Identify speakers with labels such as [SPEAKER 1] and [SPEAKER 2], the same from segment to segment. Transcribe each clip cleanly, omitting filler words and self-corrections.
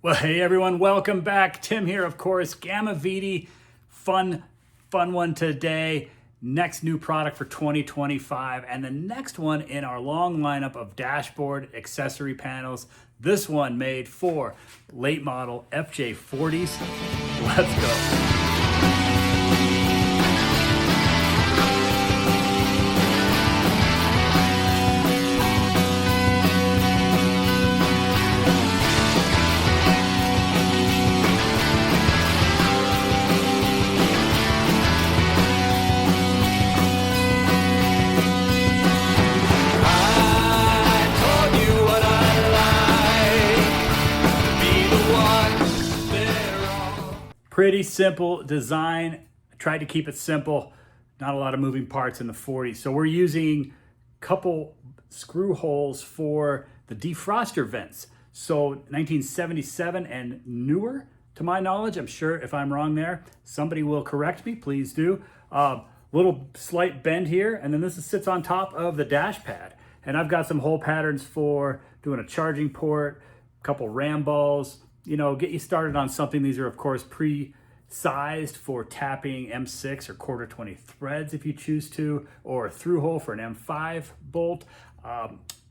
[SPEAKER 1] Well, hey everyone, welcome back. Tim here, of course. Gamma VD, fun one today. Next new product for 2025, and the next one in our long lineup of dashboard accessory panels. This one made for late model FJ40s. Let's go. Pretty simple design. I tried to keep it simple. Not a lot of moving parts in the 40. So we're using a couple screw holes for the defroster vents. So 1977 and newer, to my knowledge. I'm sure if I'm wrong there, somebody will correct me, please do. Little slight bend here, and then this sits on top of the dash pad. And I've got some hole patterns for doing a charging port, a couple ram balls, get you started on something. These are, of course, pre-sized for tapping M6 or quarter 20 threads if you choose to, or a through hole for an M5 bolt,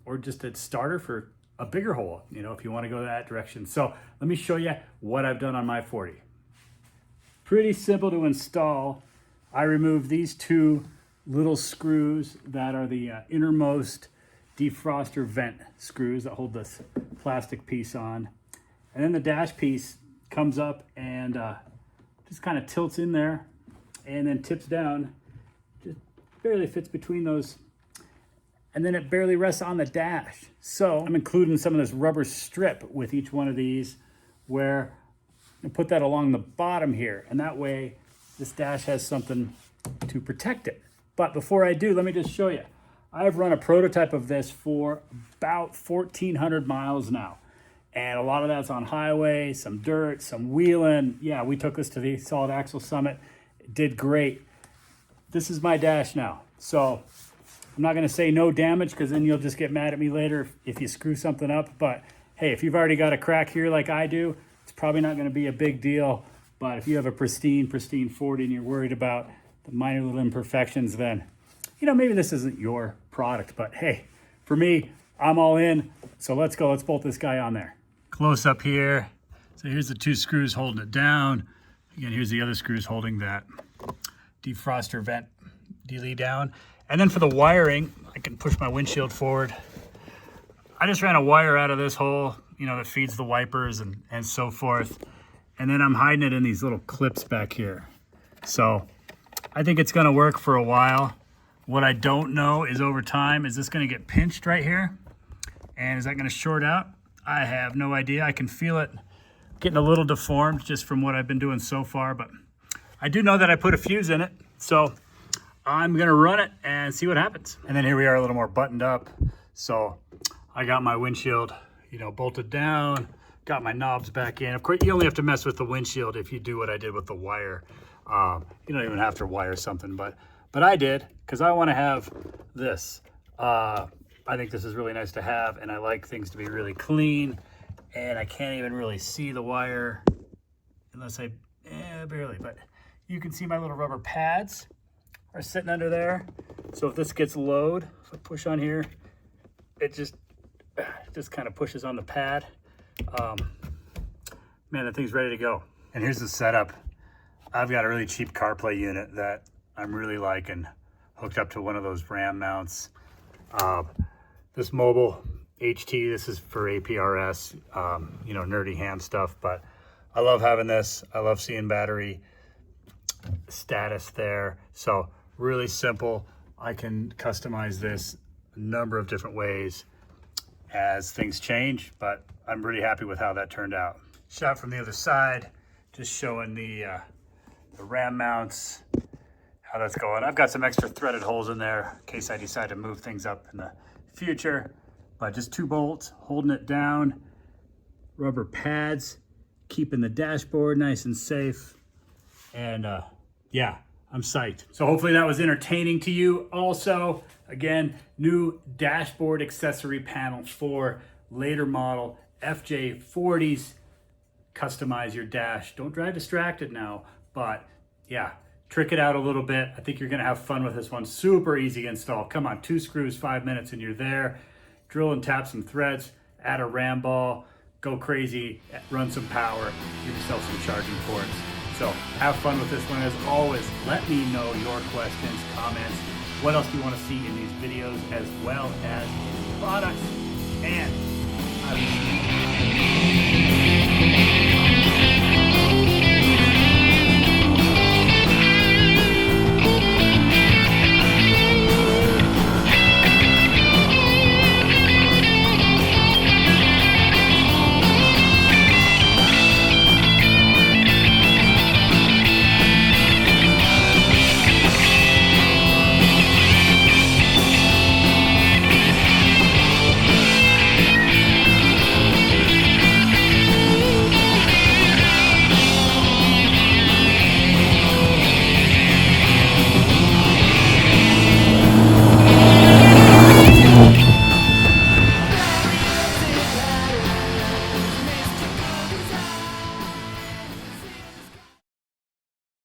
[SPEAKER 1] or just a starter for a bigger hole, if you want to go that direction. So let me show you what I've done on my 40. Pretty simple to install. I removed these two little screws that are the innermost defroster vent screws that hold this plastic piece on. And then the dash piece comes up and just kind of tilts in there and then tips down. Just barely fits between those. And then it barely rests on the dash. So I'm including some of this rubber strip with each one of these, where I put that along the bottom here. And that way this dash has something to protect it. But before I do, let me just show you. I've run a prototype of this for about 1,400 miles now. And a lot of that's on highway, some dirt, some wheeling. Yeah, we took this to the Solid Axle Summit. It did great. This is my dash now. So I'm not gonna say no damage, because then you'll just get mad at me later if you screw something up. But hey, if you've already got a crack here like I do, it's probably not gonna be a big deal. But if you have a pristine 40 and you're worried about the minor little imperfections, then maybe this isn't your product. But hey, for me, I'm all in. So let's go, let's bolt this guy on there. Close up here. So here's the two screws holding it down. Again, here's the other screws holding that defroster vent dealie down. And then for the wiring, I can push my windshield forward. I just ran a wire out of this hole, that feeds the wipers and so forth. And then I'm hiding it in these little clips back here. So I think it's gonna work for a while. What I don't know is, over time, is this gonna get pinched right here? And is that gonna short out? I have no idea. I can feel it getting a little deformed just from what I've been doing so far, but I do know that I put a fuse in it. So I'm gonna run it and see what happens. And then here we are, a little more buttoned up. So I got my windshield, bolted down, got my knobs back in. Of course, you only have to mess with the windshield if you do what I did with the wire. You don't even have to wire something, but I did, because I wanna have this. I think this is really nice to have, and I like things to be really clean, and I can't even really see the wire unless barely, but you can see my little rubber pads are sitting under there. So if this gets low, if I push on here, it just kind of pushes on the pad. Man, that thing's ready to go. And here's the setup. I've got a really cheap CarPlay unit that I'm really liking, hooked up to one of those RAM mounts. This mobile HT, this is for APRS, nerdy ham stuff, but I love having this. I love seeing battery status there. So really simple. I can customize this a number of different ways as things change, but I'm really happy with how that turned out. Shot from the other side, just showing the RAM mounts, how that's going. I've got some extra threaded holes in there in case I decide to move things up in the future, but just 2 bolts holding it down, rubber pads, keeping the dashboard nice and safe. And yeah, I'm psyched. So hopefully that was entertaining to you. Also, again, new dashboard accessory panels for later model FJ40s. customize your dash. Don't drive distracted now, but yeah, trick it out a little bit. I think you're gonna have fun with this one. Super easy install. Come on, 2 screws, 5 minutes, and you're there. Drill and tap some threads, add a ram ball, go crazy, run some power, give yourself some charging ports. So have fun with this one. As always, let me know your questions, comments. What else do you want to see in these videos, as well as products. And I will see you